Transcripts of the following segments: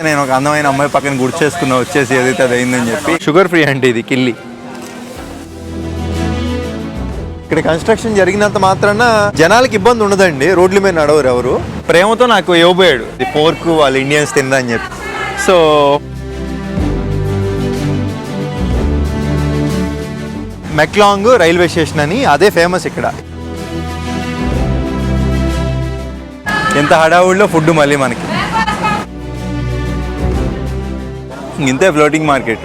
నేను ఒక అందమైన అమ్మాయి పక్కన గుర్తు చేసుకున్నా వచ్చేసి ఏదైతే అది అయిందని చెప్పి. షుగర్ ఫ్రీ అంటే ఇది కిల్లి. ఇక్కడ కన్స్ట్రక్షన్ జరిగినంత మాత్రాన జనాలకి ఇబ్బంది ఉండదండి, రోడ్ల మీద నడవరు ఎవరు. ప్రేమతో నాకు ఇవ్వబోయాడు ఇది పోర్క్, వాళ్ళు ఇండియన్స్ తిందని చెప్పి. సో మెక్లాంగ్ రైల్వే స్టేషన్ అని అదే ఫేమస్ ఇక్కడ. ఎంత హడావుడిలో ఫుడ్ మళ్ళీ మనకి. ఇంతే ఫ్లోటింగ్ మార్కెట్.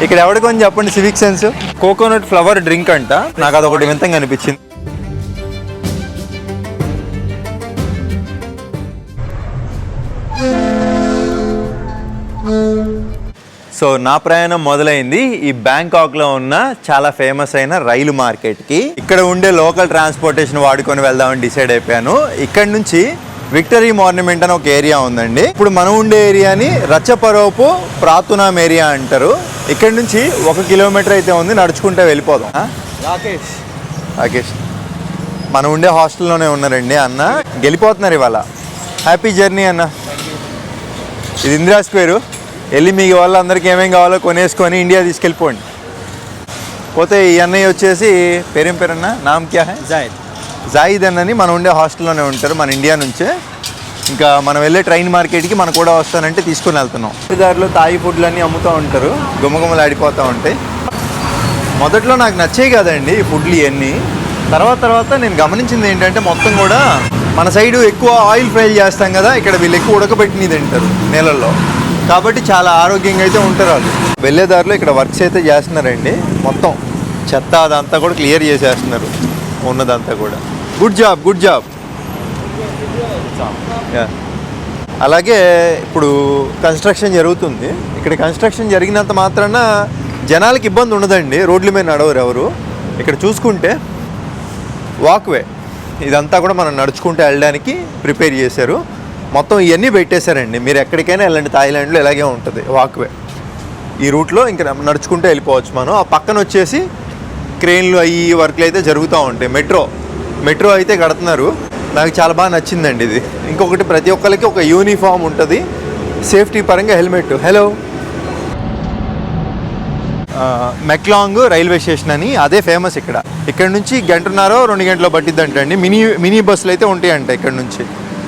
ఇక్కడ ఎవరికి కొంచెం చెప్పండి civic sense. Coconut flower drink అంట, నాకు అదొకటి వింతంగా అనిపించింది. సో నా ప్రయాణం మొదలైంది ఈ బ్యాంకాక్లో ఉన్న చాలా ఫేమస్ అయిన రైలు మార్కెట్కి. ఇక్కడ ఉండే లోకల్ ట్రాన్స్పోర్టేషన్ వాడుకొని వెళ్దామని డిసైడ్ అయిపోయాను. ఇక్కడ నుంచి విక్టరీ మాన్యుమెంట్ అని ఒక ఏరియా ఉందండి. ఇప్పుడు మనం ఉండే ఏరియాని రచ్చపరోపు ప్రాతునాం ఏరియా అంటారు. ఇక్కడ నుంచి 1 కిలోమీటర్ అయితే ఉంది, నడుచుకుంటే వెళ్ళిపోదాం. రాకేష్ మనం ఉండే హాస్టల్లోనే ఉన్నారండి. అన్న గెలిపోతున్నారు ఇవాళ. హ్యాపీ జర్నీ అన్న. ఇది ఇందిరా స్క్వేరు. వెళ్ళి మీ వాళ్ళందరికీ ఏమేమి కావాలో కొనేసుకొని ఇండియా తీసుకెళ్ళిపోండి. పోతే ఈ అన్నయ్య వచ్చేసి పేరేం పేరన్న, నామ్ క్యా హై? జాయిద్ అన్నని మనం ఉండే హాస్టల్లోనే ఉంటారు, మన ఇండియా నుంచే. ఇంకా మనం వెళ్ళే ట్రైన్ మార్కెట్కి మనం కూడా వస్తానంటే తీసుకుని వెళ్తున్నాం. దారిలో తాయి ఫుడ్లు అన్నీ అమ్ముతూ ఉంటారు, గుమ్మగుమ్మలు ఆడిపోతూ ఉంటాయి. మొదట్లో నాకు నచ్చేవి కదండి ఈ ఫుడ్లు ఇవన్నీ. తర్వాత నేను గమనించింది ఏంటంటే మొత్తం కూడా మన సైడు ఎక్కువ ఆయిల్ ఫ్రై చేస్తాం కదా, ఇక్కడ వీళ్ళు ఎక్కువ ఉడకబెట్టినవి తింటారు నీళ్ళల్లో. కాబట్టి చాలా ఆరోగ్యంగా అయితే ఉంటారు వాళ్ళు. వెళ్ళే దారిలో ఇక్కడ వర్క్స్ అయితే చేస్తున్నారండి. మొత్తం చెత్త అదంతా కూడా క్లియర్ చేసేస్తున్నారు ఉన్నదంతా కూడా. Good job. అలాగే ఇప్పుడు కన్స్ట్రక్షన్ జరుగుతుంది. ఇక్కడ కన్స్ట్రక్షన్ జరిగినంత మాత్రాన జనాలకి ఇబ్బంది ఉండదండి, రోడ్ల మీద నడవరు ఎవరు. ఇక్కడ చూసుకుంటే వాక్వే ఇదంతా కూడా మనం నడుచుకుంటూ వెళ్ళడానికి ప్రిపేర్ చేశారు. మొత్తం ఇవన్నీ పెట్టేశారండి. మీరు ఎక్కడికైనా వెళ్ళండి, థాయిలాండ్లో ఇలాగే ఉంటుంది వాక్వే. ఈ రూట్లో ఇంకా నడుచుకుంటూ వెళ్ళిపోవచ్చు మనం. ఆ పక్కన వచ్చేసి క్రెయిన్లు అయ్యి వర్క్లు అయితే జరుగుతూ ఉంటాయి. మెట్రో అయితే కడుతున్నారు. నాకు చాలా బాగా నచ్చిందండి ఇది. ఇంకొకటి ప్రతి ఒక్కరికి ఒక యూనిఫామ్ ఉంటుంది, సేఫ్టీ పరంగా హెల్మెట్. హలో, మెక్లాంగ్ రైల్వే స్టేషన్ అని అదే ఫేమస్ ఇక్కడ. ఇక్కడ నుంచి 1.5-2 గంటలు పట్టిద్దంటండి. మినీ బస్సులు అయితే ఉంటాయంట ఇక్కడ నుంచి.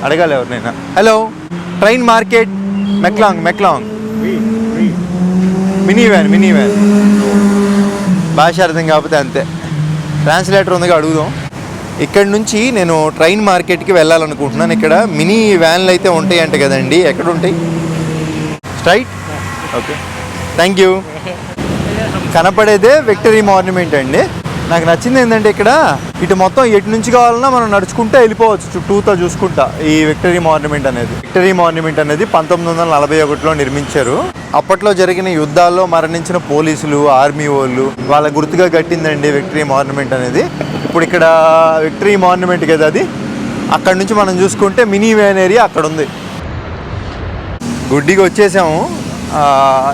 అడగాలి ఎవరినైనా. Hello, train market Maeklong mini van. భాష అర్థం కాకపోతే అంతే, ట్రాన్స్లేటర్ ఉందిగా అడుగుదాం. ఇక్కడ నుంచి నేను ట్రైన్ మార్కెట్కి వెళ్ళాలనుకుంటున్నాను. ఇక్కడ మినీ వ్యాన్లు అయితే ఉంటాయంట కదండి, ఎక్కడ ఉంటాయి? స్ట్రైట్. Okay, thank you. కనపడేదే విక్టరీ మాన్యుమెంట్ అండి. నాకు నచ్చింది ఏంటంటే ఇక్కడ ఇటు మొత్తం ఎటు నుంచి కావాలన్నా మనం నడుచుకుంటూ వెళ్ళిపోవచ్చు చుట్టూతో చూసుకుంటా. ఈ విక్టరీ మాన్యుమెంట్ అనేది 1941లో నిర్మించారు. అప్పట్లో జరిగిన యుద్ధాల్లో మరణించిన పోలీసులు, ఆర్మీ వాళ్ళు వాళ్ళ గుర్తుగా కట్టిందండి విక్టరీ మాన్యుమెంట్ అనేది. ఇప్పుడు ఇక్కడ విక్టరీ మాన్యుమెంట్ కదా అది. అక్కడ నుంచి మనం చూసుకుంటే మినీ వ్యాన్ ఏరియా అక్కడ ఉంది. గుడ్డిగా వచ్చేసాము.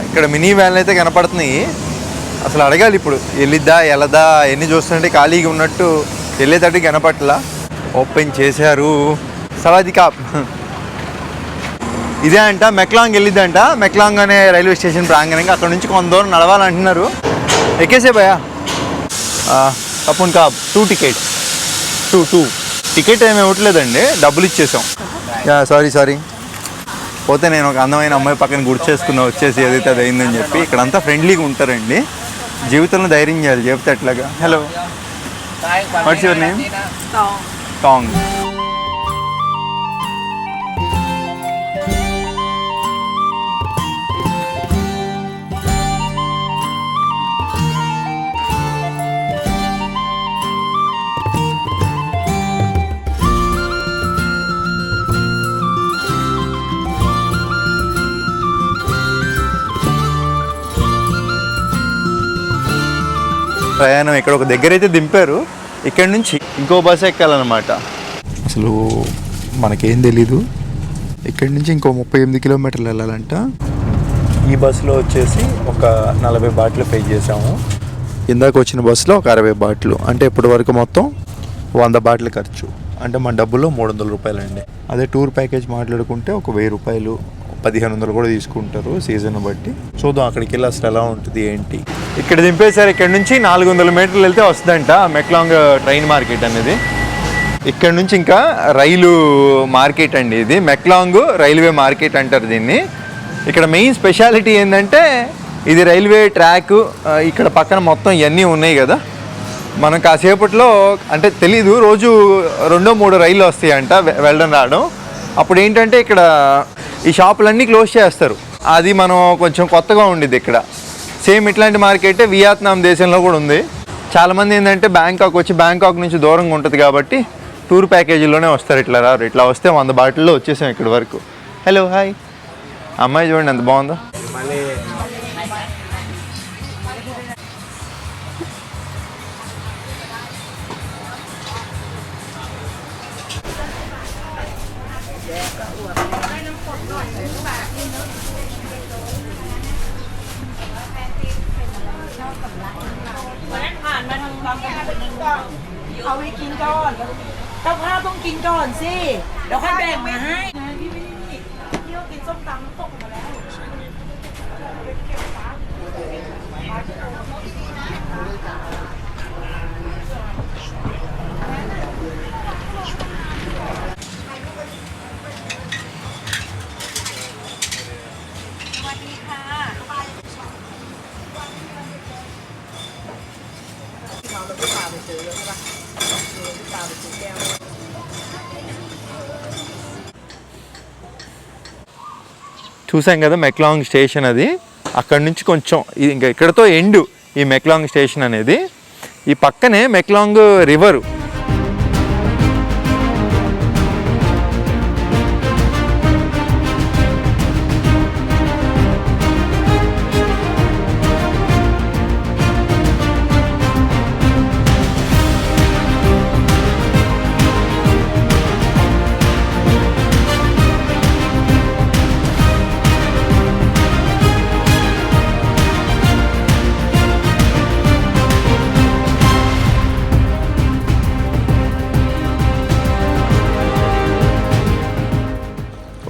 ఇక్కడ మినీ వ్యాన్లు అయితే కనపడుతున్నాయి. అసలు అడగాలి ఇప్పుడు, వెళ్ళిద్దా వెళ్ళదా ఎన్ని చూస్తుంటే ఖాళీగా ఉన్నట్టు వెళ్ళేటట్టు కనపట్లా. ఓపెన్ చేశారు. సవాది కాప్ ఇదే అంట, మెక్లాంగ్ వెళ్ళిద్దంట. మెక్లాంగ్ అనే రైల్వే స్టేషన్ ప్రాంగణంగా అక్కడ నుంచి కొంత దూరం నడవాలంటున్నారు. ఎక్కేసే భయ్యా. అప్పుడు కాప్ 2 టికెట్స్. 2 టికెట్ ఏమి ఇవ్వట్లేదండి, డబ్బులు ఇచ్చేసాం. సారీ. పోతే నేను ఒక అందమైన అమ్మాయి పక్కన గుర్తు చేసుకున్నా వచ్చేసి ఏదైతే అది అయిందని చెప్పి. ఇక్కడంతా ఫ్రెండ్లీగా ఉంటారండి. జీవితంలో ధైర్యం చేయాలి, చెప్తే అట్లాగా. Hello, what's your name? Tang. ప్రయాణం ఇక్కడ ఒక దగ్గర అయితే దింపారు. ఇక్కడ నుంచి ఇంకో బస్సు ఎక్కాలన్నమాట. అసలు మనకేం తెలీదు. ఇక్కడి నుంచి ఇంకో 38 కిలోమీటర్లు వెళ్ళాలంట. ఈ బస్సులో వచ్చేసి ఒక 40 బాట్లు పే చేసాము. ఇందాక వచ్చిన బస్సులో ఒక 60 బాట్లు, అంటే ఇప్పటి వరకు మొత్తం 100 బాట్లు ఖర్చు. అంటే మన డబ్బుల్లో 300 రూపాయలు అండి. అదే టూర్ ప్యాకేజ్ మాట్లాడుకుంటే ఒక 1000 రూపాయలు 1500 కూడా తీసుకుంటారు సీజన్ బట్టి. చూద్దాం అక్కడికి వెళ్ళి అసలు ఎలా ఉంటుంది ఏంటి. ఇక్కడ దింపేశారు. ఇక్కడ నుంచి 400 మీటర్లు వెళ్తే వస్తుందంట మెక్లాంగ్ ట్రైన్ మార్కెట్ అనేది. ఇక్కడ నుంచి ఇంకా రైలు మార్కెట్ అండి ఇది. మెక్లాంగ్ రైల్వే మార్కెట్ అంటారు దీన్ని. ఇక్కడ మెయిన్ స్పెషాలిటీ ఏంటంటే ఇది రైల్వే ట్రాక్. ఇక్కడ పక్కన మొత్తం ఇవన్నీ ఉన్నాయి కదా. మనం కాసేపట్లో అంటే తెలీదు, రోజు 2-3 రైళ్ళు వస్తాయంట వెళ్ళడం రావడం. అప్పుడు ఏంటంటే ఇక్కడ ఈ షాపులన్నీ క్లోజ్ చేస్తారు. అది మనం కొంచెం కొత్తగా ఉండిద్ది ఇక్కడ. సేమ్ ఇట్లాంటి మార్కెటే వియత్నాం దేశంలో కూడా ఉంది. చాలామంది ఏంటంటే బ్యాంకాక్ వచ్చి బ్యాంకాక్ నుంచి దూరంగా ఉంటుంది కాబట్టి టూర్ ప్యాకేజీలోనే వస్తారు. ఇట్లా రారు. ఇట్లా వస్తే 100 బాటిల్లో వచ్చేసాం ఇక్కడి వరకు. Hello hi. అమ్మాయి చూడండి ఎంత బాగుందో.เอาไปกินก่อนเจ้าภาพต้องกินก่อนสิเดี๋ยวค่อยแบ่งมาให้พี่ที่เขากินส้มตำตกมาแล้วสวัสดีค่ะเราไปพาไปซื้อแล้วใช่ปะพาไปซื้อแก้วచూసాం కదా మెక్లాంగ్ స్టేషన్. అది అక్కడ నుంచి కొంచెం ఇంకా ఇక్కడతో ఎండు ఈ మెక్లాంగ్ స్టేషన్ అనేది. ఈ పక్కనే మెక్లాంగ్ రివరు.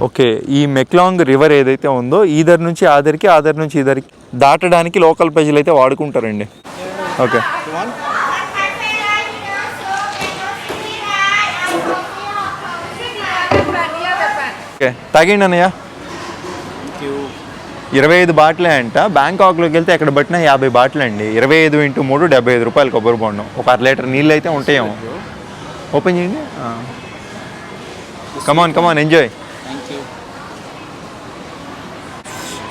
ఓకే, ఈ మెక్లాంగ్ రివర్ ఏదైతే ఉందో ఈదర్ నుంచి ఆదరికి, ఆదర్ నుంచి ఈదరికి దాటడానికి లోకల్ ప్రజలు అయితే వాడుకుంటారండి. ఓకే ఓకే తాగండి అన్నయ్య. 25 బాటిలే అంట. బ్యాంకాక్లోకి వెళ్తే ఎక్కడ పట్టినా 50 బాటిల్ అండి. 25 × 3 75 రూపాయలు కొబ్బరి బొండం. ఒక 1/2 లీటర్ నీళ్ళు అయితే ఉంటాయేమో. ఓపెన్ చేయండి. కమాన్ కమాన్ ఎంజాయ్.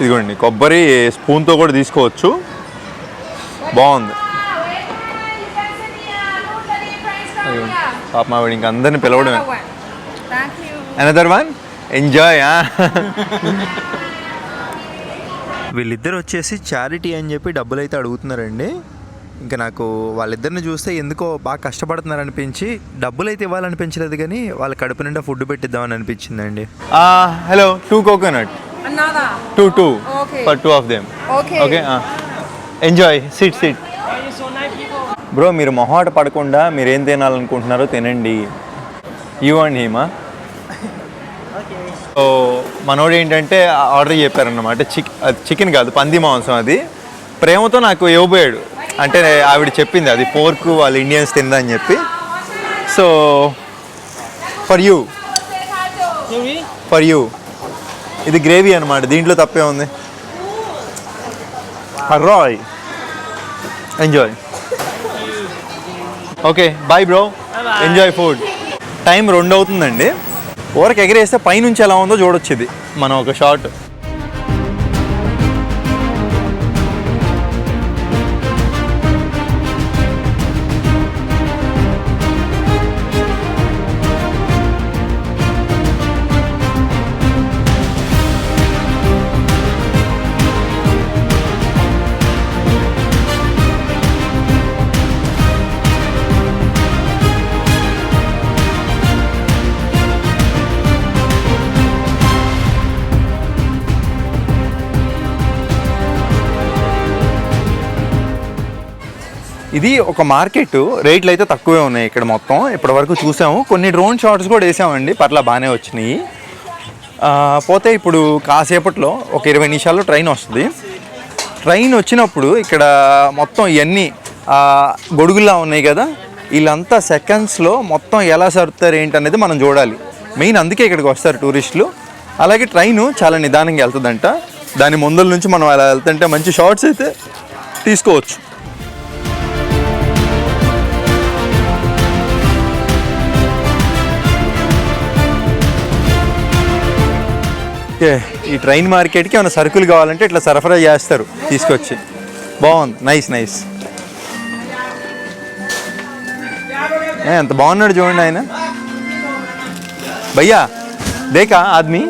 ఇదిగోండి కొబ్బరి స్పూన్తో కూడా తీసుకోవచ్చు. బాగుంది. పాప మావిడ ఇంక అందరిని పిలవడమే. Another one enjoy. వీళ్ళిద్దరు వచ్చేసి చారిటీ అని చెప్పి డబ్బులు అయితే అడుగుతున్నారండి. ఇంకా నాకు వాళ్ళిద్దరిని చూస్తే ఎందుకో బాగా కష్టపడుతున్నారు అనిపించి డబ్బులు అయితే ఇవ్వాలనిపించలేదు, కానీ వాళ్ళ కడుపు నిండా ఫుడ్ పెట్టిద్దామని అనిపించిందండి. Hello 2 coconut. Another. Two. Okay. For 2 of them. Okay. Enjoy. Sit. Bro, మీరు మొహాట పడకుండా మీరు ఏం తినాలనుకుంటున్నారో తినండి. You and him. సో మనోడు ఏంటంటే ఆర్డర్ చెప్పారన్నమాట. చికెన్ కాదు, పంది మాంసం. అది ప్రేమతో నాకు ఇవ్వబోయాడు. అంటే ఆవిడ చెప్పింది అది పోర్క్ వాళ్ళు ఇండియన్స్ తిందని చెప్పి. సో ఫర్ యూ ఇది గ్రేవీ అనమాట. దీంట్లో తప్పే ఉంది. రాయ్ enjoy. Okay bye bro, enjoy food. Time 2 అవుతుందండి. ఊరకు ఎగరేస్తే పైనుంచి ఎలా ఉందో చూడొచ్చు ఇది మనం ఒక షాట్. ఇది ఒక మార్కెట్. రేట్లు అయితే తక్కువే ఉన్నాయి ఇక్కడ మొత్తం. ఇప్పటి వరకు చూసాము. కొన్ని డ్రోన్ షాట్స్ కూడా వేసామండి, పర్లా బాగానే వచ్చినాయి. పోతే ఇప్పుడు కాసేపట్లో ఒక 20 నిమిషాల్లో ట్రైన్ వస్తుంది. ట్రైన్ వచ్చినప్పుడు ఇక్కడ మొత్తం ఇవన్నీ గొడుగులా ఉన్నాయి కదా, వీళ్ళంతా సెకండ్స్లో మొత్తం ఎలా సర్దుతారు ఏంటనేది మనం చూడాలి. మెయిన్ అందుకే ఇక్కడికి వస్తారు టూరిస్టులు. అలాగే ట్రైను చాలా నిదానంగా వెళ్తుందంట. దాని ముందల నుంచి మనం అలా వెళ్తుంటే మంచి షార్ట్స్ అయితే తీసుకోవచ్చు. ఈ ట్రైన్ మార్కెట్కి ఏమైనా సరుకులు కావాలంటే ఇట్లా సరఫరా చేస్తారు తీసుకొచ్చి. బాగుంది, నైస్. ఎంత బాగున్నాడు చూడండి ఆయన. భయ్యా దేకా ఆద్మీ,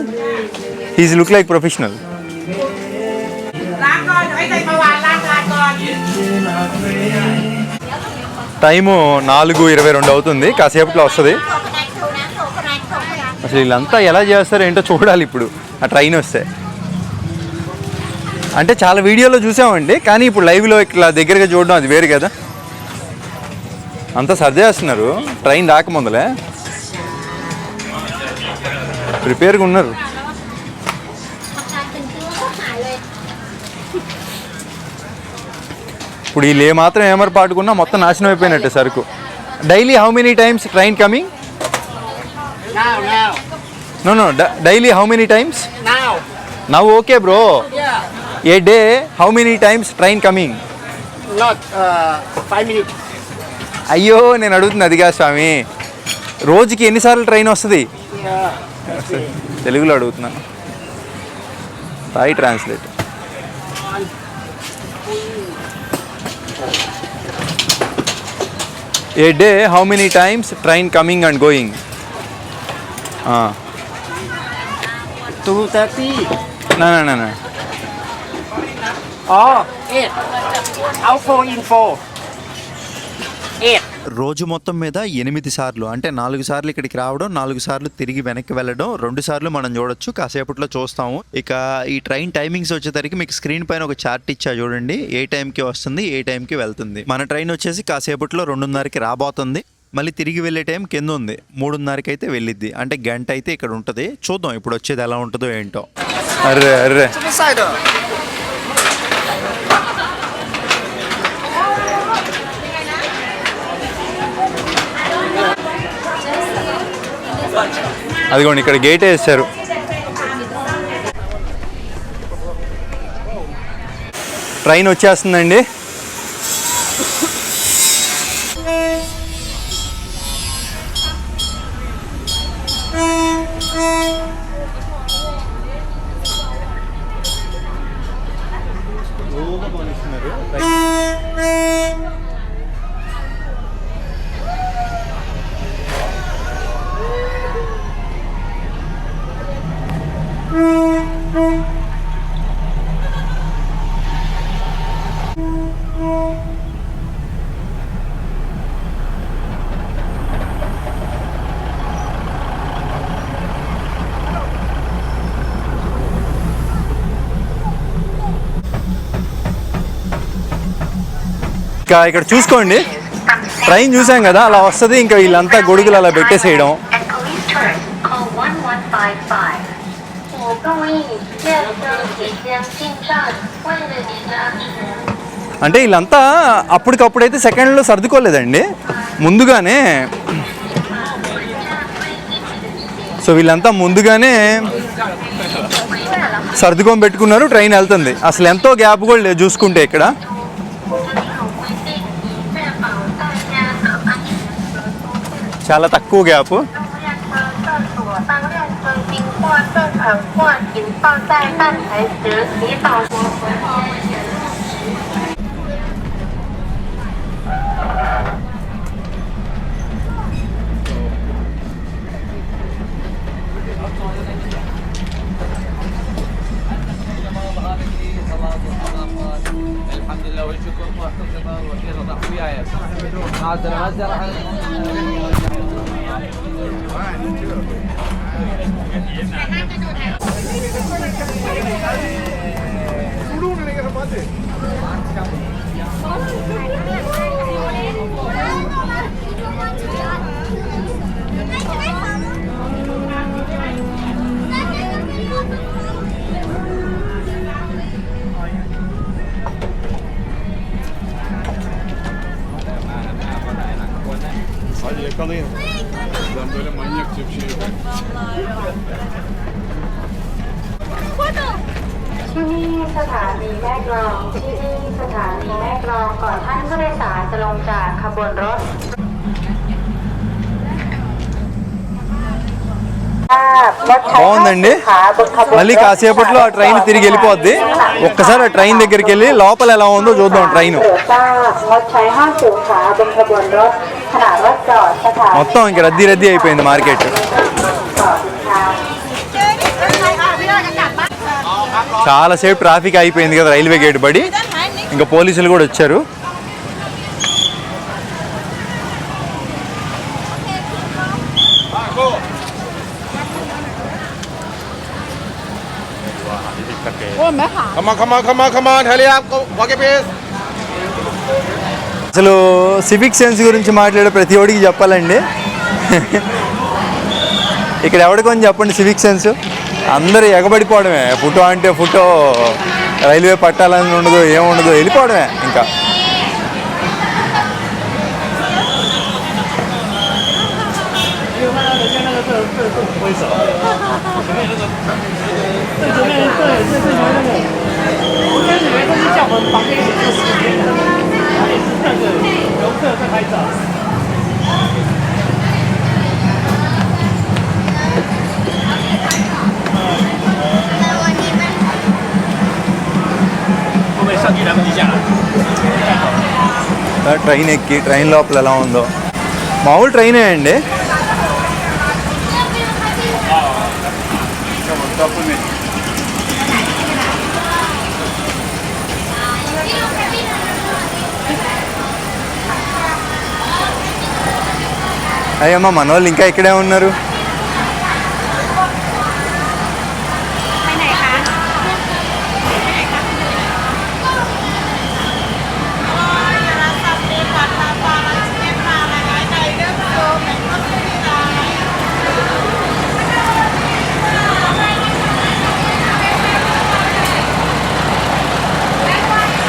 he's look like professional. Time 4:22 అవుతుంది, కాసేపట్లో వస్తుంది. అసలు వీళ్ళంతా ఎలా చేస్తారో ఏంటో చూడాలి ఇప్పుడు ఆ ట్రైన్ వస్తే. అంటే చాలా వీడియోలో చూసామండి, కానీ ఇప్పుడు లైవ్లో ఇట్లా దగ్గరగా చూడడం అది వేరు కదా. అంతా సర్దేస్తున్నారు ట్రైన్ రాకముందలే, ప్రిపేర్గా ఉన్నారు. ఇప్పుడు వీళ్ళు మాత్రం ఏమరు పాటుకున్నా మొత్తం నాశనం అయిపోయినట్టే సరుకు. Daily how many times train coming? No, daily how many times? Now okay bro. A day how many times train coming? Not 5 minutes. అయ్యో నేను అడుగుతుంది అది కాదు స్వామి, రోజుకి ఎన్నిసార్లు ట్రైన్ వస్తుంది? తెలుగులో అడుగుతున్నాను, తాయి translate. A day how many times train coming and going? 2:30. No. Oh, 8. Out 4 in 4. 8. రోజు మొత్తం మీద 8 సార్లు, అంటే 4 సార్లు ఇక్కడికి రావడం, 4 సార్లు తిరిగి వెనక్కి వెళ్ళడం, 2 సార్లు మనం చూడొచ్చు. కాసేపట్లో చూస్తాము. ఇక ఈ ట్రైన్ టైమింగ్స్ వచ్చేసరికి మీకు స్క్రీన్ పైన ఒక చార్ట్ ఇచ్చా చూడండి, ఏ టైంకి వస్తుంది, ఏ టైంకి వెళ్తుంది. మన ట్రైన్ వచ్చేసి కాసేపట్లో 2:30కి రాబోతుంది. మళ్ళీ తిరిగి వెళ్ళే టైం కింద ఉంది, 3:30కి అయితే వెళ్ళిద్ది. అంటే గంట అయితే ఇక్కడ ఉంటుంది. చూద్దాం ఇప్పుడు వచ్చేది ఎలా ఉంటుందో ఏంటో. అర్రే అదిగోండి ఇక్కడ గేట్ వేసారు. ట్రైన్ వచ్చేస్తుందండి. ఇంకా ఇక్కడ చూసుకోండి, ట్రైన్ చూసాం కదా అలా వస్తుంది. ఇంకా వీళ్ళంతా గొడుగులు అలా పెట్టేసేయడం. అంటే వీళ్ళంతా అప్పటికప్పుడైతే సెకండ్లో సర్దుకోలేదండి, ముందుగానే. సో వీళ్ళంతా ముందుగానే సర్దుకొని పెట్టుకున్నారు, ట్రైన్ వెళ్తుంది. అసలు ఎంతో గ్యాప్ కూడా లేదు చూసుకుంటే ఇక్కడ. చాలా తక్కువ gap. kalayım. Ben böyle manyakça bir şey yapıyorum. ที่นี่สถานีแม่กลองที่นี่สถานีแม่กลองก่อนท่านผู้โดยสารจะลงจากขบวนรถ బాగుందండి. మళ్ళీ కాసేపట్లో ఆ ట్రైన్ తిరిగి వెళ్ళిపోద్ది. ఒక్కసారి ఆ ట్రైన్ దగ్గరికి వెళ్ళి లోపల ఎలా ఉందో చూద్దాం. ట్రైన్ మొత్తం ఇంక రద్దీ రద్దీ అయిపోయింది మార్కెట్. చాలాసేపు ట్రాఫిక్ అయిపోయింది కదా రైల్వే గేట్ బడి. ఇంకా పోలీసులు కూడా వచ్చారు. Come on, hurry up, walk a pace. అసలు సివిక్ సెన్స్ గురించి మాట్లాడే ప్రతి ఒడికి చెప్పాలండి. ఇక్కడ ఎవరికొని చెప్పండి సివిక్ సెన్స్. అందరూ ఎగబడిపోవడమే. ఫోటో అంటే ఫోటో, రైల్వే పట్టాలని ఉండదు, ఏముండదు, వెళ్ళిపోవడమే ఇంకా. ట్రైన్ ఎక్కి ట్రైన్ లోపల ఎలా ఉందో. మామూలు ట్రైనే అండి. అయ్యమ్మ మన వాళ్ళు ఇంకా ఇక్కడే ఉన్నారు.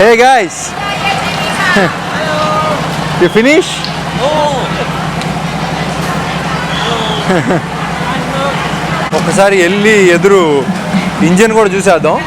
Hey guys, you finish? ఒకసారి వెళ్ళి ఎదురు ఇంజన్ కూడా చూసేద్దాం.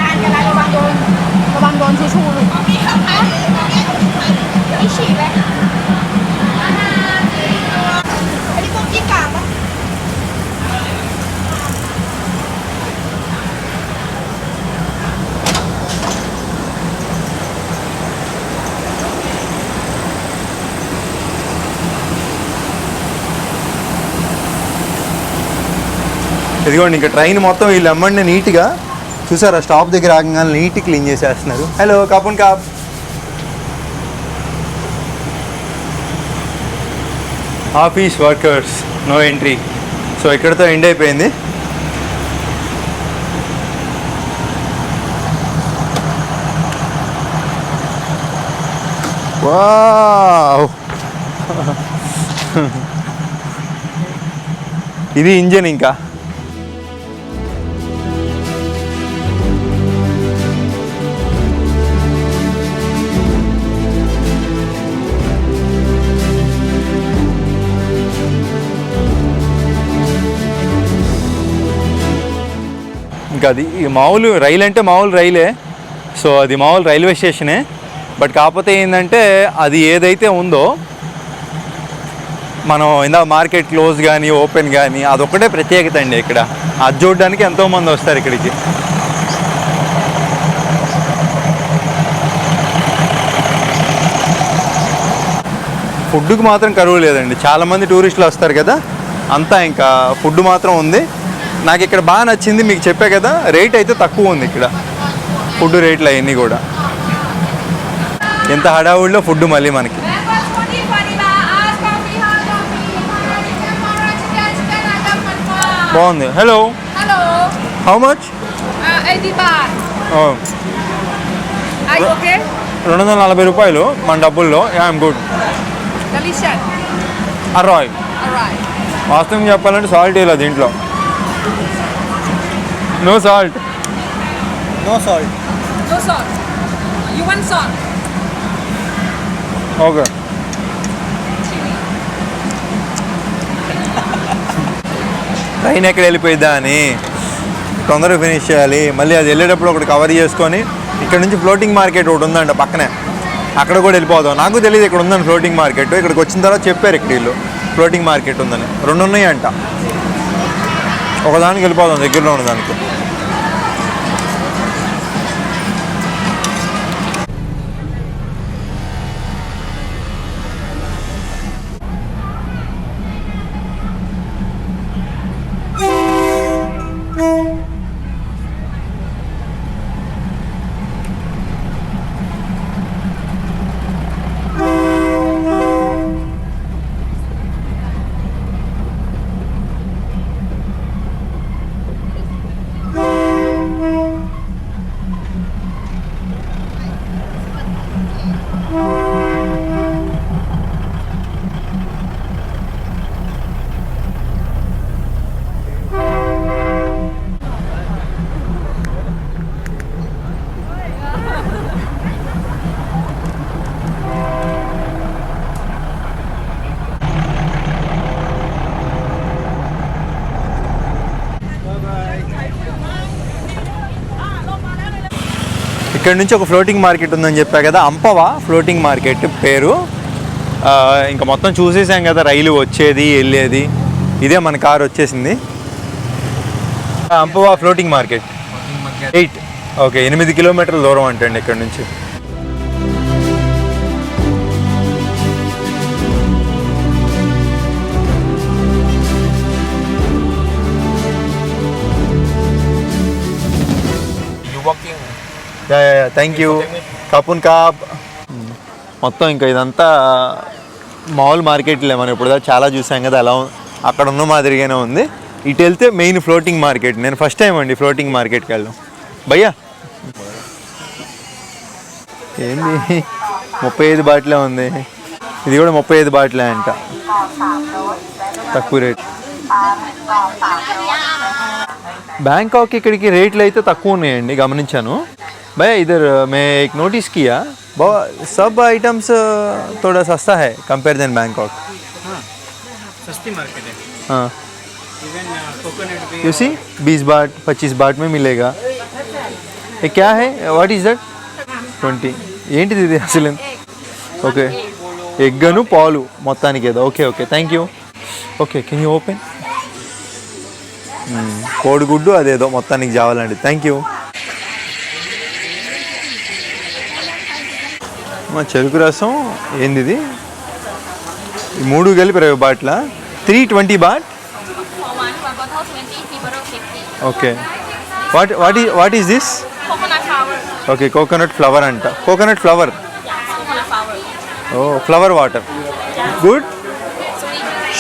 ఇదిగోండి ఇంకా ట్రైన్ మొత్తం వీళ్ళు అమ్మండి నీట్గా చూసారా. స్టాప్ దగ్గర ఆగగానే నీట్ క్లీన్ చేసేస్తున్నారు. హలో కాపున్ కాప్. Office workers no entry. So ఇక్కడితో ఎండ్ అయిపోయింది. వావ్. ఇది ఇంజన్. ఇంకా అది మామూలు రైలు అంటే మామూలు రైలే. సో అది మామూలు రైల్వే స్టేషనే. బట్ కాకపోతే ఏంటంటే అది ఏదైతే ఉందో మనం ఇందాక మార్కెట్ క్లోజ్ కానీ ఓపెన్ కానీ అదొక్కటే ప్రత్యేకత అండి ఇక్కడ. అది చూడడానికి ఎంతోమంది వస్తారు ఇక్కడికి. ఫుడ్కి మాత్రం కరువు లేదండి. చాలామంది టూరిస్టులు వస్తారు కదా, అంతా ఇంకా ఫుడ్ మాత్రం ఉంది. నాకు ఇక్కడ బాగా నచ్చింది, మీకు చెప్పే కదా, రేట్ అయితే తక్కువ ఉంది ఇక్కడ. ఫుడ్ రేట్లు అవన్నీ కూడా. ఎంత హడావుడిలో ఫుడ్ మళ్ళీ మనకి. బాగుంది. Hello Hello. How much? 80 baht. Are you okay? 240 రూపాయలు మన డబ్బుల్లో. I'm good. Delicious. అరాయ్. Alright. వాస్తవం చెప్పాలంటే సాల్ట్ వేయలేదు దీంట్లో. No salt. No salt. No salt. You want salt? Okay. Chili. Train ఎక్కడ వెళ్ళిపోయిద్దా అని తొందరగా ఫినిష్ చేయాలి. మళ్ళీ అది వెళ్ళేటప్పుడు ఒకటి కవర్ చేసుకొని ఇక్కడ నుంచి ఫ్లోటింగ్ మార్కెట్ ఒకటి ఉందంట పక్కనే, అక్కడ కూడా వెళ్ళిపోదాం. నాకు తెలియదు ఇక్కడ ఉందని ఫ్లోటింగ్ మార్కెట్. ఇక్కడికి వచ్చిన తర్వాత చెప్పారు ఇక్కడ వీళ్ళు ఫ్లోటింగ్ మార్కెట్ ఉందని. 2 ఉన్నాయంట, ఒకదానికి వెళ్ళిపోదాం దగ్గరలో ఉన్నదానికి. ఇక్కడ నుంచి ఒక ఫ్లోటింగ్ మార్కెట్ ఉందని చెప్పా కదా, అంపవా ఫ్లోటింగ్ మార్కెట్ పేరు. ఇంకా మొత్తం చూసేసాం కదా, రైలు వచ్చేది వెళ్ళేది. ఇదే మన కారు వచ్చేసింది. అంపవా ఫ్లోటింగ్ మార్కెట్ 8 ఓకే 8 కిలోమీటర్ల దూరం అంటండి ఇక్కడ నుంచి. థ్యాంక్ యూ కాపున్ కాప్. మొత్తం ఇంకా ఇదంతా మామూలు మార్కెట్లే, మనం ఇప్పుడు చాలా చూసాం కదా, అలా అక్కడ ఉన్న మాదిరిగానే ఉంది. ఇటు వెళ్తే మెయిన్ ఫ్లోటింగ్ మార్కెట్. నేను ఫస్ట్ టైం అండి ఫ్లోటింగ్ మార్కెట్కి వెళ్ళాం. భయ్యా ఏంది 35 బాటిలే ఉంది, ఇది కూడా 35 బాటిలే అంట, తక్కువ రేట్. బ్యాంకాక్ ఇక్కడికి రేట్లు అయితే తక్కువ ఉన్నాయండి, గమనించాను. भैया इधर मैं एक नोटिस किया, सब आइटम्स थोड़ा सस्ता है कंपेयर देन बैंकॉक. हाँ, सस्ती मार्केट है. हाँ इवन कोकोनट भी यू सी 20 बाट 25 बाट में मिलेगा. ये क्या है, व्हाट इज दैट? 20 ఏంటిది ఇది అసలు? ఓకే ఎగ్గను పాలు మొత్తానికి ఏదో. Okay okay thank you. Okay can you open? కోడిగుడ్డు అదేదో మొత్తానికి కావాలండి. Thank you. మా చెరుకు రసం ఏంది ఇది? ఈ 3 కలిపి 20 బాట్ల 320 baht. Okay what is this? Okay coconut flower అంట. Coconut flower, oh flower water, good.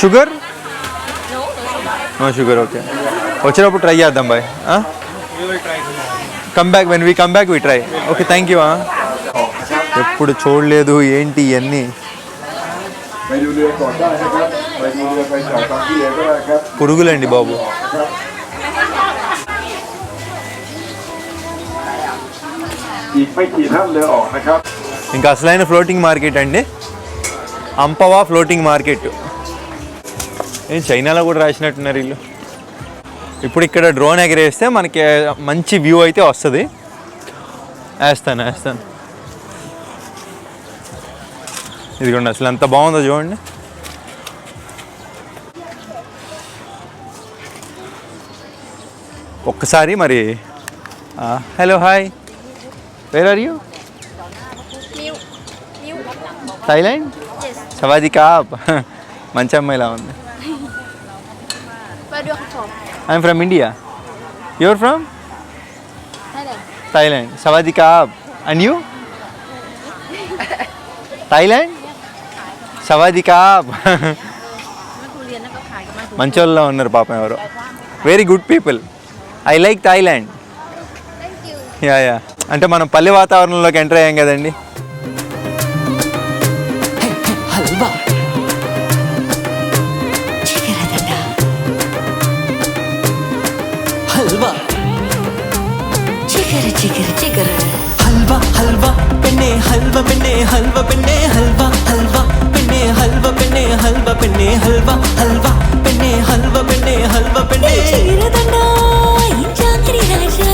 Sugar? No sugar. Okay వచ్చినప్పుడు ట్రై చేద్దాం bye. Come back, when we come back we try. Okay thank you. ఎప్పుడు చూడలేదు ఏంటి ఇవన్నీ. పురుగులండి బాబు. ఇంకా అసలైన floating market అండి, అంపవా ఫ్లోటింగ్ మార్కెట్. ఏం చైనాలో కూడా రాసినట్టున్నారు వీళ్ళు. ఇప్పుడు ఇక్కడ డ్రోన్ ఎగరేస్తే మనకి మంచి వ్యూ అయితే వస్తుంది. వేస్తాను. ఇదిగోండి అసలు ఎంత బాగుందో చూడండి. ఒక్కసారి మరి. Hello hi, where are you? Thailand? సవాది కాప్. మంచి అమ్మాయిలా ఉంది. I'm from India. You are from? Thailand. సవాది కాప్. And you? థాయిలాండ్. సవాది కాప్. మంచోళ్ళలో ఉన్నారు పాపం ఎవరు. Very good people. I like Thailand. Yeah అంటే మనం పల్లె వాతావరణంలోకి ఎంటర్ అయ్యాం కదండి. హల్వా హల్వా చికెర చికెర చికెర హల్వా హల్వా పెన్నే హల్వా పెన్నే హల్వా పెన్నే హల్వా హల్వా పెన్నే హల్వా పెన్నే హల్వా పెన్నే హల్వా హల్వా పెన్నే హల్వా పెన్నే హల్వా పెన్నే చీరదండా ఈ చాకరి రాజా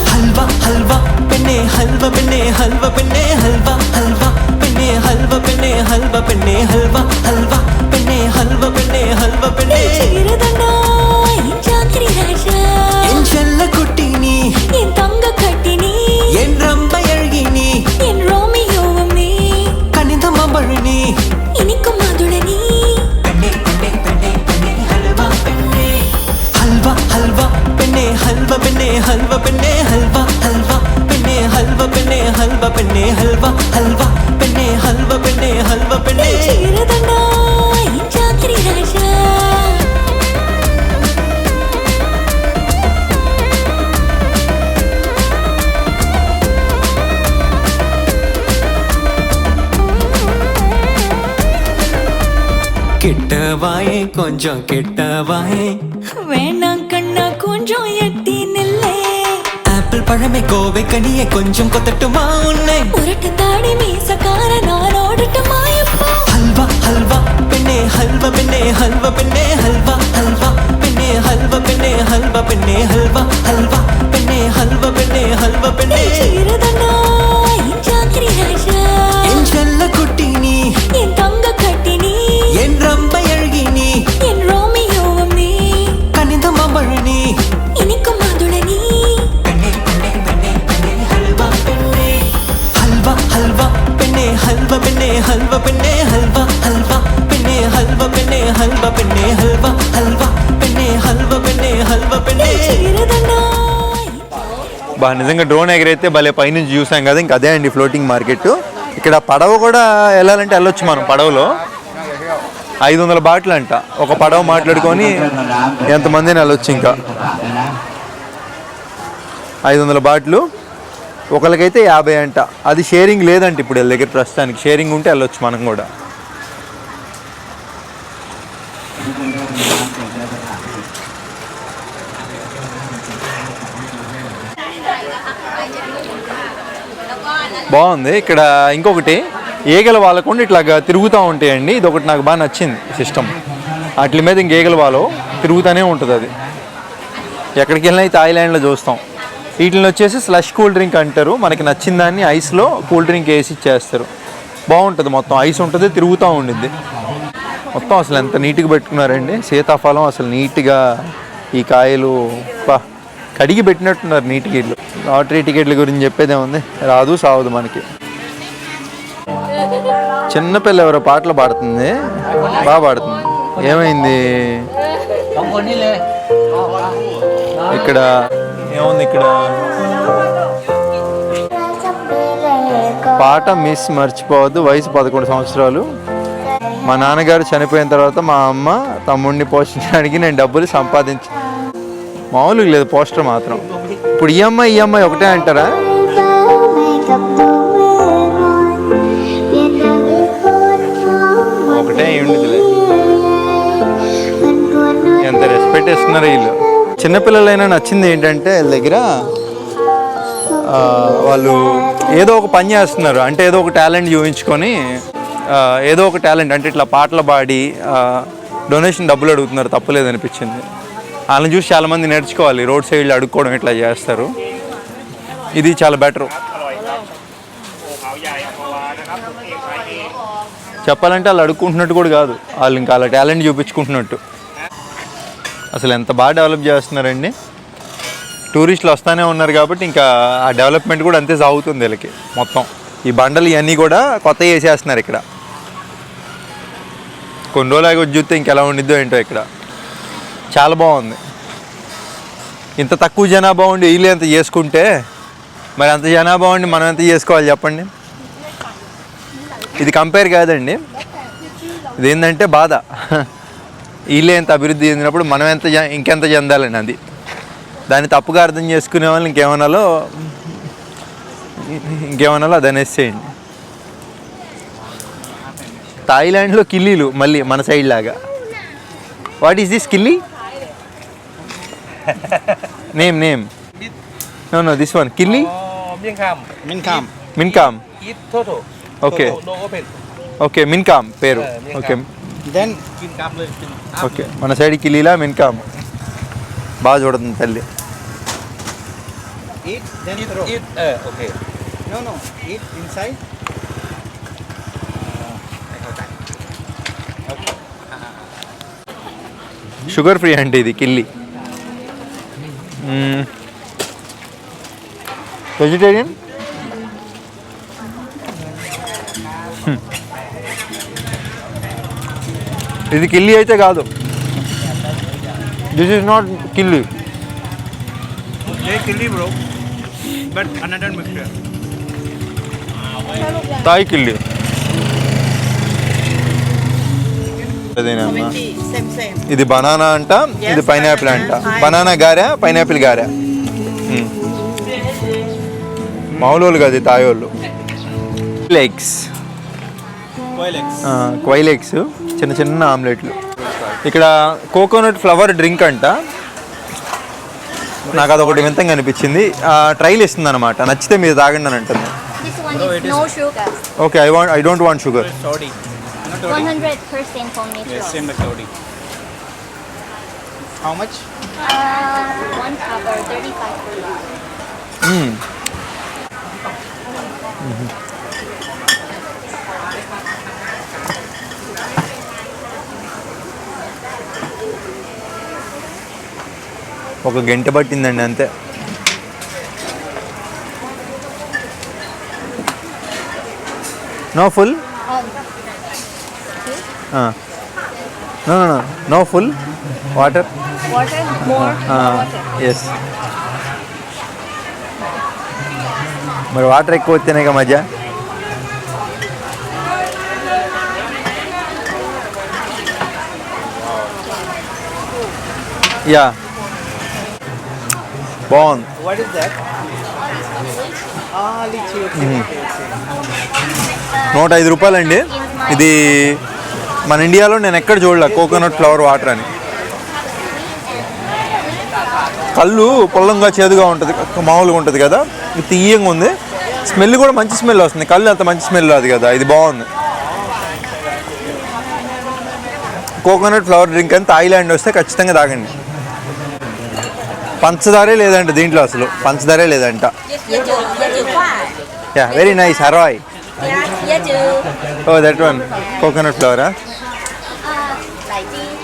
హల్వా హల్వా పెన్నే హల్వా పెన్నే హల్వా పెన్నే హల్వా హల్వా పెన్నే హల్వా పెన్నే హల్వా పెన్నే హల్వా హల్వా పెన్నే హల్వా పెన్నే హల్వా పెన్నే చీరదండా ఈ చాకరి రాజా ఎన్ చెల్ల కుట్టిని ఎన్ తంగ కట్టిని ఎన్ రంబ ఎల్గిని ఎన్ రోమియోవమ్ని కనిదమ బళ్ళని ఇనికు మధుడని పెన్నే పెన్నే పెన్నే పెన్నే హల్వా పెన్నే హల్వా హల్వా పెన్నే హల్వా పెన్నే హల్వా పెన్నే హల్వా హల్వా పెన్నే హల్వా పెన్నే హల్వా పెన్నే హల్వా హల్వా పెన్నే హల్వా పెన్నే హల్వా పెన్నే చీరదండా ఈ చాకరి రాజా கெட்டவாயே கொஞ்சம் கெட்டவாயே வேணாம் கண்ணா கொஞ்சம் எட்டி நில்லே ஆப்பிள் பழமே கோவை கனியே கொஞ்சம் கொத்தட்டுமா உன்னை உருட்டு தாடி மீசக்கார நான் ஓடட்டுமா எப்போ ஹல்வா ஹல்வா பெண்ணே ஹல்வா பெண்ணே ஹல்வா பெண்ணே ஹல்வா ஹல்வா பெண்ணே ஹல்வா பெண்ணே ஹல்வா பெண்ணே ஹல்வா ஹல்வா பெண்ணே ஹல்வா பெண்ணே ஹல்வா பெண்ணே சீரதண்டா ఈ చాకరి రాజా ఎన్ చెల్ల కుట్టిని ఎన్ తంగ కట్టిని ఎన్ రంబ ఎల్గిని ఎన్ రోమియోవమ్ని కనిదమ బళ్ళని ఇనికు మధుడని పెన్నే పెన్నే పెన్నే పెన్నే హల్వా పెన్నే హల్వా హల్వా పెన్నే హల్వా పెన్నే హల్వా పెన్నే హల్వా హల్వా పెన్నే హల్వా పెన్నే హల్వా పెన్నే హల్వా హల్వా పెన్నే హల్వా పెన్నే హల్వా పెన్నే చీరదండా బా నిజంగా డ్రోన్ ఎగరైతే భలే పైనుంచి చూసాం కదా, ఇంకా అదే అండి ఫ్లోటింగ్ మార్కెట్. ఇక్కడ పడవ కూడా వెళ్ళాలంటే వెళ్ళొచ్చు మనం. పడవలో 500 బాట్లు అంట. ఒక పడవ మాట్లాడుకొని ఎంతమందిని వెళ్ళొచ్చు. ఇంకా 500 బాట్లు, ఒకరికైతే 50 అంట. అది షేరింగ్ లేదంట ఇప్పుడు వీళ్ళ దగ్గర ప్రస్తుతానికి. షేరింగ్ ఉంటే వెళ్ళొచ్చు మనం కూడా. బాగుంది. ఇక్కడ ఇంకొకటి ఈగల వాళ్ళకుండా ఇట్లాగా తిరుగుతూ ఉంటాయండి. ఇది ఒకటి నాకు బాగా నచ్చింది సిస్టమ్. వాటి మీద ఇంక ఈగల వాళ్ళు తిరుగుతూనే ఉంటుంది. అది ఎక్కడికి వెళ్ళినా అయితే థాయిలాండ్లో చూస్తాం. వీటిని వచ్చేసి స్లష్ కూల్ డ్రింక్ అంటారు. మనకి నచ్చిన దాన్ని ఐస్లో కూల్ డ్రింక్ వేసి ఇచ్చేస్తారు. బాగుంటుంది. మొత్తం ఐస్ ఉంటుంది, తిరుగుతూ ఉండిద్ది మొత్తం. అసలు ఎంత నీట్గా పెట్టుకున్నారండి. సీతాఫలం అసలు నీట్గా ఈ కాయలు కడిగి పెట్టినట్టున్నారు నీట్గా. ఇల్లు లాటరీ టికెట్ల గురించి చెప్పేదేముంది, రాదు సావదు మనకి. చిన్నపిల్ల ఎవరో పాటలు పాడుతుంది, బాగా పాడుతుంది. ఏమైంది ఇక్కడ? ఏముంది ఇక్కడ? పాట మిస్ మర్చిపోవద్దు. వయసు 11 సంవత్సరాలు. మా నాన్నగారు చనిపోయిన తర్వాత మా అమ్మ తమ్ముడిని పోషించడానికి నేను డబ్బులు సంపాదించి. మామూలుగా లేదు పోస్టర్ మాత్రం. ఇప్పుడు ఈఎంఐ ఒకటే అంటారా? ఒకటే ఉండదులే. ఎంత రెస్పెక్ట్ ఇస్తున్నారు వీళ్ళు. చిన్నపిల్లలైనా నచ్చింది ఏంటంటే వీళ్ళ దగ్గర వాళ్ళు ఏదో ఒక పని చేస్తున్నారు. అంటే ఏదో ఒక టాలెంట్ చూపించుకొని, ఏదో ఒక టాలెంట్ అంటే ఇట్లా పాటలు పాడి డొనేషన్ డబ్బులు అడుగుతున్నారు. తప్పులేదు అనిపించింది. వాళ్ళని చూసి చాలామంది నేర్చుకోవాలి. రోడ్ సైడ్లో అడుక్కోవడం ఇట్లా చేస్తారు. ఇది చాలా బెటరు. చెప్పాలంటే వాళ్ళు అడుక్కుంటున్నట్టు కూడా కాదు, వాళ్ళు ఇంకా వాళ్ళ టాలెంట్ చూపించుకుంటున్నట్టు. అసలు ఎంత బాగా డెవలప్ చేస్తున్నారండి. టూరిస్టులు వస్తూనే ఉన్నారు కాబట్టి ఇంకా ఆ డెవలప్మెంట్ కూడా అంతే సాగుతుంది వీళ్ళకి. మొత్తం ఈ బండలు ఇవన్నీ కూడా కొత్త వేసేస్తున్నారు ఇక్కడ. కొన్ని రోజులాగా వచ్చి చూస్తే ఇంకెలా ఉండిద్దో ఏంటో. ఇక్కడ చాలా బాగుంది. ఇంత తక్కువ జనాభా ఉండి వీళ్ళు ఎంత చేసుకుంటే మరి అంత జనాభా ఉండి మనం ఎంత చేసుకోవాలి చెప్పండి. ఇది కంపేర్ కాదండి, ఇదేంటంటే బాధ. వీళ్ళే ఎంత అభివృద్ధి చెందినప్పుడు మనం ఎంత ఇంకెంత చెందాలని. అది దాన్ని తప్పుగా అర్థం చేసుకునే వాళ్ళు ఇంకేమనాలో అది అనేసేయండి. థాయిలాండ్లో కిల్లీలు మళ్ళీ మన సైడ్ లాగా. వాట్ ఈస్ దిస్ కిల్లీ? నేమ్ no this one కిల్లీ. మిన్కామ్. ఓకే మిన్కామ్ పేరు. ఓకే మన సైడ్ కిల్లీలా మిన్కామ్. బాగా చూడుతుంది తల్లి. Eat, then throw. Okay. No. Eat inside. Sugar free అంటే ఇది కిల్లి. వెజిటేరియన్. ఇది కిల్లి అయితే కాదు. దిస్ ఈజ్ నాట్ కిల్లి. They kill you, bro. But another mixture. తాయి కిల్లి. అదేనమ్మా. ఇది బనానా అంట, ఇది పైనాపిల్ అంట. బనానా గారె, పైనాపిల్ గారె. మామూలు కాదు తాయోళ్ళు. ఎగ్స్, క్వైల్ ఎగ్స్, చిన్న చిన్న ఆమ్లెట్లు. ఇక్కడ కోకోనట్ ఫ్లవర్ డ్రింక్ అంట. నాకు అదొకటి వింతంగా అనిపించింది. ట్రైల్ ఇస్తుంది అనమాట, నచ్చితే మీరు తాగండి అని అంటుంది. No sugar. Okay, I don't want sugar. Toddy. 100% for me. Yes, same like toddy. How much? One cover, 35 for you. ఒక గంట పట్టిందండి అంతే. No full. No full water. Water? More water. Yes. మరి వాటర్ ఎక్కువ వస్తేనేగా మజా. యా, బాగుంది. What is that? Lychee. ₹105 అండి. ఇది మన ఇండియాలో నేను ఎక్కడ చూడలే కోకోనట్ ఫ్లవర్ వాటర్ అని. కళ్ళు పొల్లంగా చేదుగా ఉంటుంది, మామూలుగా ఉంటుంది కదా, ఇది తీయంగా ఉంది. స్మెల్ కూడా మంచి స్మెల్ వస్తుంది. కళ్ళు అంత మంచి స్మెల్ రాదు కదా, ఇది బాగుంది. కోకోనట్ ఫ్లవర్ డ్రింక్ అని థాయిలాండ్ వస్తే ఖచ్చితంగా తాగండి. పంచదారే లేదంట దీంట్లో, అసలు పంచదారే లేదంట. Yeah, very nice. హరాయ్. ఓ దట్ వన్ కోకోనట్ ఫ్లవరా?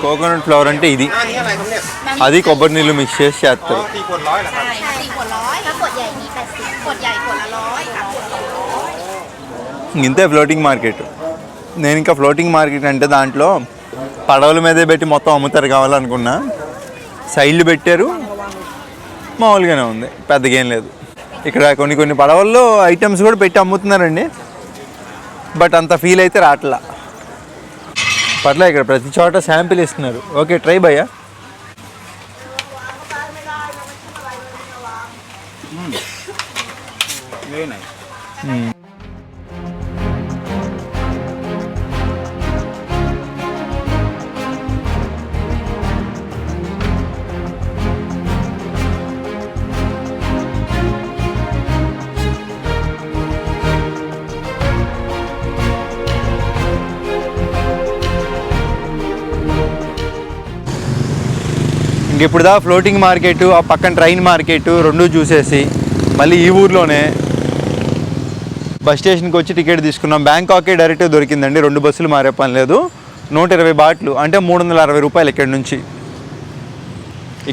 కోకోనట్ ఫ్లవర్ అంటే ఇది, అది కొబ్బరి నీళ్ళు మిక్స్ చేసి చేస్తారు. ఇంతే ఫ్లోటింగ్ మార్కెట్. నేను ఇంకా ఫ్లోటింగ్ మార్కెట్ అంటే దాంట్లో పడవల మీదే పెట్టి మొత్తం అమ్ముతారు కావాలనుకున్నా. సైడ్లు పెట్టారు, మామూలుగానే ఉంది, పెద్దగా ఏం లేదు. ఇక్కడ కొన్ని పడవల్లో ఐటమ్స్ కూడా పెట్టి అమ్ముతున్నారండి, బట్ అంత ఫీల్ అయితే రావట్లా. పర్లే, ఇక్కడ ప్రతి చోట శాంపిల్ ఇస్తున్నారు. ఓకే, ట్రై భయ్యా. Very nice. ఇంకెప్పుడు దా ఫ్లోటింగ్ మార్కెట్, ఆ పక్కన ట్రైన్ మార్కెట్ రెండు చూసేసి మళ్ళీ ఈ ఊర్లోనే బస్ స్టేషన్కి వచ్చి టికెట్ తీసుకున్నాం. బ్యాంకాకే డైరెక్ట్గా దొరికిందండి, 2 బస్సులు మారే పని లేదు. 120 బాట్లు అంటే ₹360 ఇక్కడి నుంచి.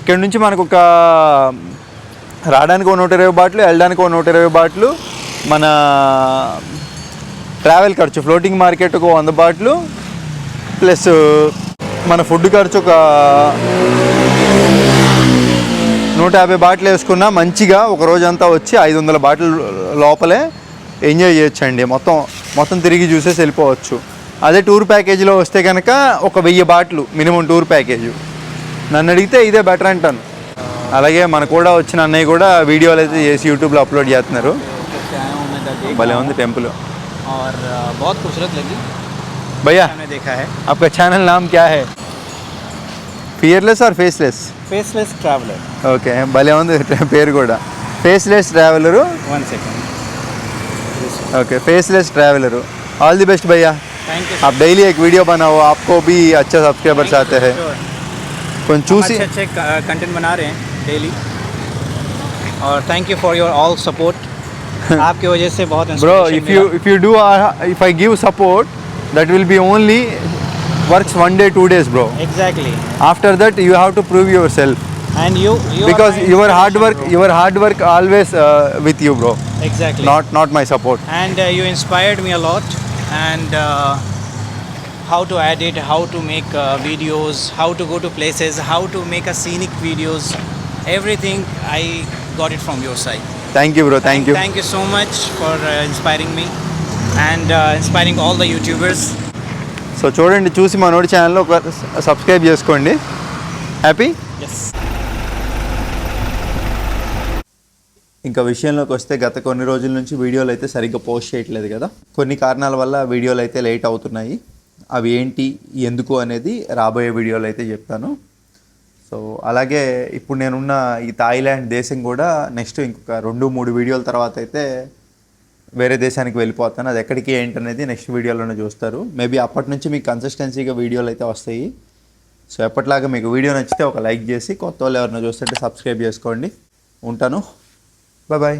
ఇక్కడి నుంచి మనకు ఒక రావడానికి 120 బాట్లు, వెళ్ళడానికి 120 బాట్లు. మన ట్రావెల్ ఖర్చు ఫ్లోటింగ్ మార్కెట్ ఒక 100 బాట్లు, ప్లస్ మన ఫుడ్ ఖర్చు ఒక 150 బాటిల్ వేసుకున్నా మంచిగా ఒక రోజంతా వచ్చి 500 బాటిల్ లోపలే ఎంజాయ్ చేయొచ్చండి. మొత్తం తిరిగి చూసేసి వెళ్ళిపోవచ్చు. అదే టూర్ ప్యాకేజీలో వస్తే కనుక ఒక 1000 బాటిల్ మినిమం టూర్ ప్యాకేజు. నన్ను అడిగితే ఇదే బెటర్ అంటాను. అలాగే మన కూడా వచ్చిన అన్నయ్య కూడా వీడియోలు అయితే చేసి యూట్యూబ్లో అప్లోడ్ చేస్తున్నారు. భలే ఉంది టెంపుల్. और बहुत खूबसूरत लगी भैया, हमने देखा है. आपका चैनल नाम क्या है? Fearless or faceless? Faceless traveler. ఓకే, భలే ఉంది పేరు కూడా, faceless traveller. 1 second. Okay, faceless traveller. All the best भैया. Thank you. आप डेली एक वीडियो बनाओ, आपको भी अच्छा सब्सक्राइबर्स आते हैं. Sure. కొంచెం చూసి अच्छे कंटेंट बना रहे हैं डेली और thank you for your all support आपकी वजह से बहुत bro inspiration if you do if I give support that will be only works 1 day 2 days bro. मिला. Exactly. After that you have to prove yourself And you because are my your hard inspiration, work always with you bro, bro. Exactly. not my support. And you inspired me a lot and how to edit, how to make videos, how to go to places, how to make a scenic videos, everything I got it from your side. Thank you bro, thank you. Thank you so much for inspiring me and inspiring all the YouTubers. So చూడండి, చూసి మనోడి ఛానల్లో ఒక subscribe చేసుకోండి. Happy. Yes. ఇంకా విషయంలోకి వస్తే గత కొన్ని రోజుల నుంచి వీడియోలు అయితే సరిగ్గా పోస్ట్ చేయట్లేదు కదా. కొన్ని కారణాల వల్ల వీడియోలు అయితే లేట్ అవుతున్నాయి. అవి ఏంటి, ఎందుకు అనేది రాబోయే వీడియోలు అయితే చెప్తాను. సో అలాగే ఇప్పుడు నేనున్న ఈ థాయిలాండ్ దేశం కూడా నెక్స్ట్ ఇంకొక 2-3 వీడియోల తర్వాత అయితే వేరే దేశానికి వెళ్ళిపోతాను. అది ఎక్కడికి ఏంటనేది నెక్స్ట్ వీడియోలోనే చూస్తారు. మేబీ అప్పటి నుంచి మీకు కన్సిస్టెన్సీగా వీడియోలు అయితే వస్తాయి. సో ఎప్పటిలాగా మీకు వీడియో నచ్చితే ఒక లైక్ చేసి, కొత్త వాళ్ళు ఎవరైనా చూస్తుంటే సబ్స్క్రైబ్ చేసుకోండి. ఉంటాను. బాయ్.